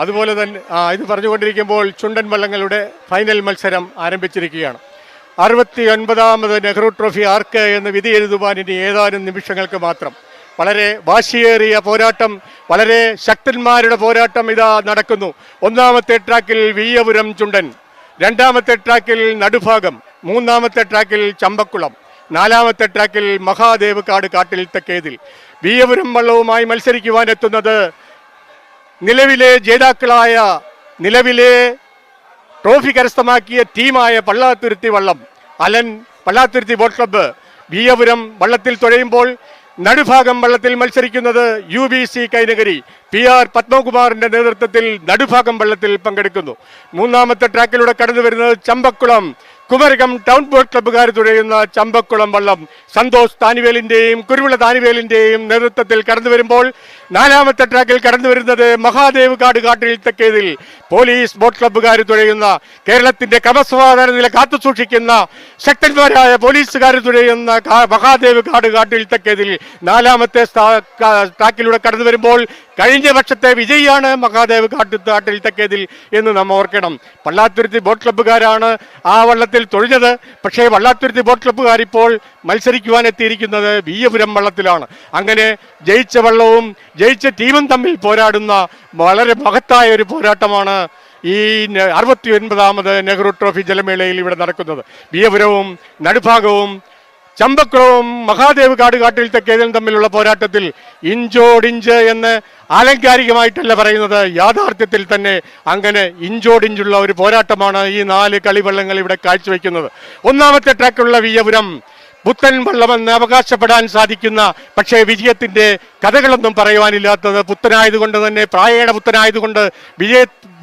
അതുപോലെ തന്നെ ഇത് പറഞ്ഞുകൊണ്ടിരിക്കുമ്പോൾ ചുണ്ടൻ വള്ളങ്ങളുടെ ഫൈനൽ മത്സരം ആരംഭിച്ചിരിക്കുകയാണ്. 69ാമത് നെഹ്റു ട്രോഫി ആർക്ക് എന്ന് വിധി എഴുതുവാൻ ഇനി ഏതാനും നിമിഷങ്ങൾക്ക് മാത്രം. വളരെ വാശിയേറിയ പോരാട്ടം, വളരെ ശക്തന്മാരുടെ പോരാട്ടം ഇതാ നടക്കുന്നു. ഒന്നാമത്തെ ട്രാക്കിൽ വിയ്യപുരം ചുണ്ടൻ, രണ്ടാമത്തെ ട്രാക്കിൽ നടുഭാഗം, മൂന്നാമത്തെ ട്രാക്കിൽ ചമ്പക്കുളം, നാലാമത്തെ ട്രാക്കിൽ മഹാദേവ് കാട് കാട്ടിൽ തെക്കേതിൽ. വിയ്യപുരം വള്ളവുമായി മത്സരിക്കുവാൻ എത്തുന്നത് നിലവിലെ ജേതാക്കളായ, നിലവിലെ ട്രോഫി കരസ്ഥമാക്കിയ ടീമായ പള്ളാത്തുരുത്തി വള്ളം, Alan Pallathuruthy boat club. Viyyapuram വള്ളത്തിൽ തുഴയുമ്പോൾ നടുഭാഗം വള്ളത്തിൽ മത്സരിക്കുന്നത് UBC കൈനഗരി. PR പത്മകുമാറിന്റെ നേതൃത്വത്തിൽ നടുഭാഗം വള്ളത്തിൽ പങ്കെടുക്കുന്നു. മൂന്നാമത്തെ ട്രാക്കിലൂടെ കടന്നു വരുന്നത് ചമ്പക്കുളം, കുമരകം ടൗൺ ബോട്ട് ക്ലബ്ബുകാർ തുഴയുന്ന ചമ്പക്കുളം വള്ളം സന്തോഷ് താനിവേലിന്റെയും കുരുവിള താനിവേലിന്റെയും നേതൃത്വത്തിൽ കടന്നു വരുമ്പോൾ നാലാമത്തെ ട്രാക്കിൽ കടന്നു വരുന്നത് മഹാദേവ് കാട് കാട്ടിൽ തെക്കേതിൽ പോലീസ് ബോട്ട് ക്ലബ്ബുകാർ തുഴയുന്ന, കേരളത്തിന്റെ ക്രമസമാധാന നില കാത്തുസൂക്ഷിക്കുന്ന ശക്തന്മാരായ പോലീസുകാർ തുഴയുന്ന മഹാദേവ് കാട് കാട്ടിൽ തെക്കേതിൽ. നാലാമത്തെ ട്രാക്കിലൂടെ കടന്നു വരുമ്പോൾ കഴിഞ്ഞ വർഷത്തെ വിജയിയാണ് മഹാദേവ് കാട്ടിൽ തെക്കേതിൽ എന്ന് നാം ഓർക്കണം. പള്ളാത്തുരുത്തി ബോട്ട് ക്ലബ്ബുകാരാണ് ആ വള്ളത്തിൽ തൊഴിഞ്ഞത്. പക്ഷേ വള്ളാത്തുരുത്തി ബോട്ട് ക്ലബ്ബുകാർ ഇപ്പോൾ മത്സരിക്കുവാൻ എത്തിയിരിക്കുന്നത് വിയ്യപുരം വള്ളത്തിലാണ്. അങ്ങനെ ജയിച്ച വള്ളവും ജയിച്ച ടീമും തമ്മിൽ പോരാടുന്ന വളരെ മഹത്തായ ഒരു പോരാട്ടമാണ് ഈ 69ാമത് നെഹ്റു ട്രോഫി ജലമേളയിൽ ഇവിടെ നടക്കുന്നത്. വിയ്യപുരവും നടുഭാഗവും ചമ്പക്കുളവും മഹാദേവ് കാട് കാട്ടിൽ തെക്കേതിലും തമ്മിലുള്ള പോരാട്ടത്തിൽ ഇഞ്ചോടിഞ്ച് എന്ന് ആലങ്കാരികമായിട്ടല്ല പറയുന്നത്, യാഥാർത്ഥ്യത്തിൽ തന്നെ അങ്ങനെ ഇഞ്ചോടിഞ്ചുള്ള ഒരു പോരാട്ടമാണ് ഈ 4 കളിവള്ളങ്ങൾ ഇവിടെ കാഴ്ചവെക്കുന്നത്. ഒന്നാമത്തെ ട്രാക്കുള്ള വിയ്യപുരം പുത്തൻ വള്ളമെന്ന് അവകാശപ്പെടാൻ സാധിക്കുന്ന, പക്ഷേ വിജയത്തിന്റെ കഥകളൊന്നും പറയുവാനില്ലാത്തത്, പുത്തനായതുകൊണ്ട് തന്നെ, പ്രായേണ പുത്തനായതുകൊണ്ട്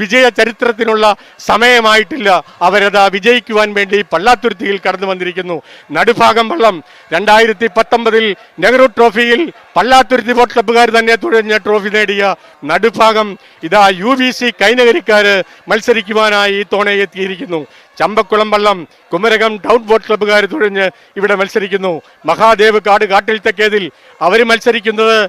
വിജയ ചരിത്രത്തിനുള്ള സമയമായിട്ടില്ല. അവരത് വിജയിക്കുവാൻ വേണ്ടി പള്ളാത്തുരുത്തിയിൽ കടന്നു വന്നിരിക്കുന്നു. നടുഭാഗം വള്ളം 2019 നെഹ്റു ട്രോഫിയിൽ പള്ളാത്തുരുത്തി ബോട്ട് ക്ലബ്ബുകാർ തന്നെ തുഴഞ്ഞ ട്രോഫി നേടിയ നടുഭാഗം ഇതാ UBC കൈനകരിക്കാര് മത്സരിക്കുവാനായി തോണയെത്തിയിരിക്കുന്നു. ചമ്പക്കുളം വള്ളം കുമരകം ടൗൺ ബോട്ട് ക്ലബ്ബുകാർ തുഴഞ്ഞ് ഇവിടെ മത്സരിക്കുന്നു. മഹാദേവ് കാട് കാട്ടിൽ തെക്കേതിൽ അവർ മത്സരിക്കുന്നത്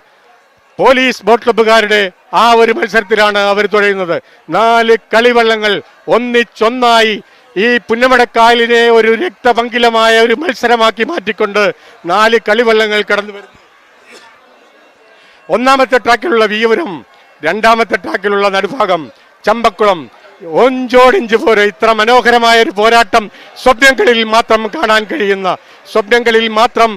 പോലീസ് ബോട്ട് ക്ലബ്ബുകാരുടെ ആ ഒരു മത്സരത്തിലാണ് അവർ തുഴയുന്നത്. 4 കളിവള്ളങ്ങൾ ഒന്നിച്ചൊന്നായി ഈ പുന്നമടക്കായലിനെ ഒരു രക്തപങ്കിലമായ ഒരു മത്സരമാക്കി മാറ്റിക്കൊണ്ട് 4 കളിവള്ളങ്ങൾ കടന്നു വരുന്നു. ഒന്നാമത്തെ ട്രാക്കിലുള്ള വിയ്യപുരം, രണ്ടാമത്തെ ട്രാക്കിലുള്ള നടുഭാഗം ചമ്പക്കുളം. ഒഞ്ചോടിഞ്ച് പോരെ ഇത്ര മനോഹരമായ ഒരു പോരാട്ടം സ്വപ്നങ്ങളിൽ മാത്രം കാണാൻ കഴിയുന്ന, സ്വപ്നങ്ങളിൽ മാത്രം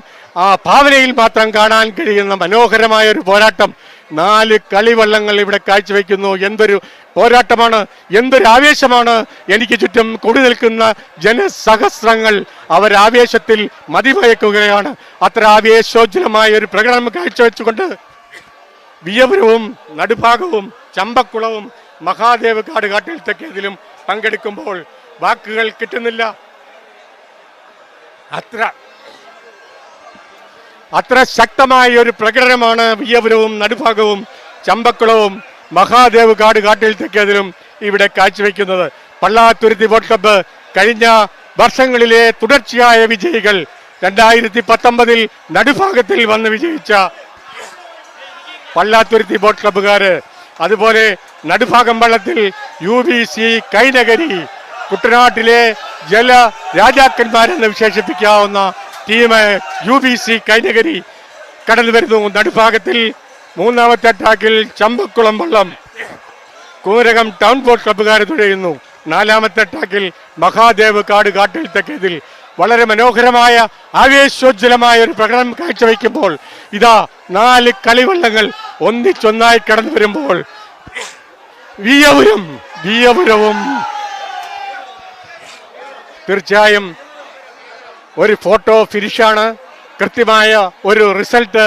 ഭാവനയിൽ മാത്രം കാണാൻ കഴിയുന്ന മനോഹരമായ ഒരു പോരാട്ടം 4 കളിവള്ളങ്ങൾ ഇവിടെ കാഴ്ചവെക്കുന്നു. എന്തൊരു പോരാട്ടമാണ്, എന്തൊരു ആവേശമാണ്. എനിക്ക് ചുറ്റും കൂടി നിൽക്കുന്ന ജനസഹസ്രങ്ങൾ അവരാവേശത്തിൽ മതിമയക്കുകയാണ്. അത്ര ആവേശോജ്വലമായ ഒരു പ്രകടനം കാഴ്ചവെച്ചുകൊണ്ട് വിയ്യപുരവും നടുഭാഗവും ചമ്പക്കുളവും മഹാദേവ് കാട് കാട്ടിൽ തെക്കേതിലും പങ്കെടുക്കുമ്പോൾ വാക്കുകൾ കിട്ടുന്നില്ല. അത്ര ശക്തമായ ഒരു പ്രകടനമാണ് വിയ്യപുരവും നടുഭാഗവും ചമ്പക്കുളവും മഹാദേവ് കാട് കാട്ടിൽ തെക്കേതിലും ഇവിടെ കാഴ്ചവെക്കുന്നത്. പള്ളാത്തുരുത്തി ബോട്ട് ക്ലബ്ബ് കഴിഞ്ഞ വർഷങ്ങളിലെ തുടർച്ചയായ വിജയികൾ. 2019 നടുഭാഗത്തിൽ വന്ന് വിജയിച്ച പള്ളാത്തുരുത്തി ബോട്ട് ക്ലബ്ബുകാര്, അതുപോലെ നടുഭാഗം വള്ളത്തിൽ UBC കൈനഗരി, കുട്ടനാട്ടിലെ ജല രാജാക്കന്മാരെന്ന് വിശേഷിപ്പിക്കാവുന്ന ടീം UBC കൈനഗരി കടന്നു വരുന്നു. നടുഭാഗത്തിൽ മൂന്നാമത്തെ ട്രാക്കിൽ ചമ്പക്കുളം വള്ളം കുമരകം ടൗൺ ബോട്ട് ക്ലബ്ബുകാർ തുഴയുന്നു. നാലാമത്തെ ട്രാക്കിൽ മഹാദേവ് കാട് കാട്ടിൽ തെക്കേതിൽ വളരെ മനോഹരമായ ആവേശോജ്വലമായ ഒരു പ്രകടനം കാഴ്ചവെക്കുമ്പോൾ ഇതാ 4 കളിവള്ളങ്ങൾ ഒന്നിച്ചൊന്നായി കടന്നു വരുമ്പോൾ വിയ്യപുരവും തീർച്ചയായും ഒരു ഫോട്ടോ ഫിനിഷാണ്. കൃത്യമായ ഒരു റിസൾട്ട്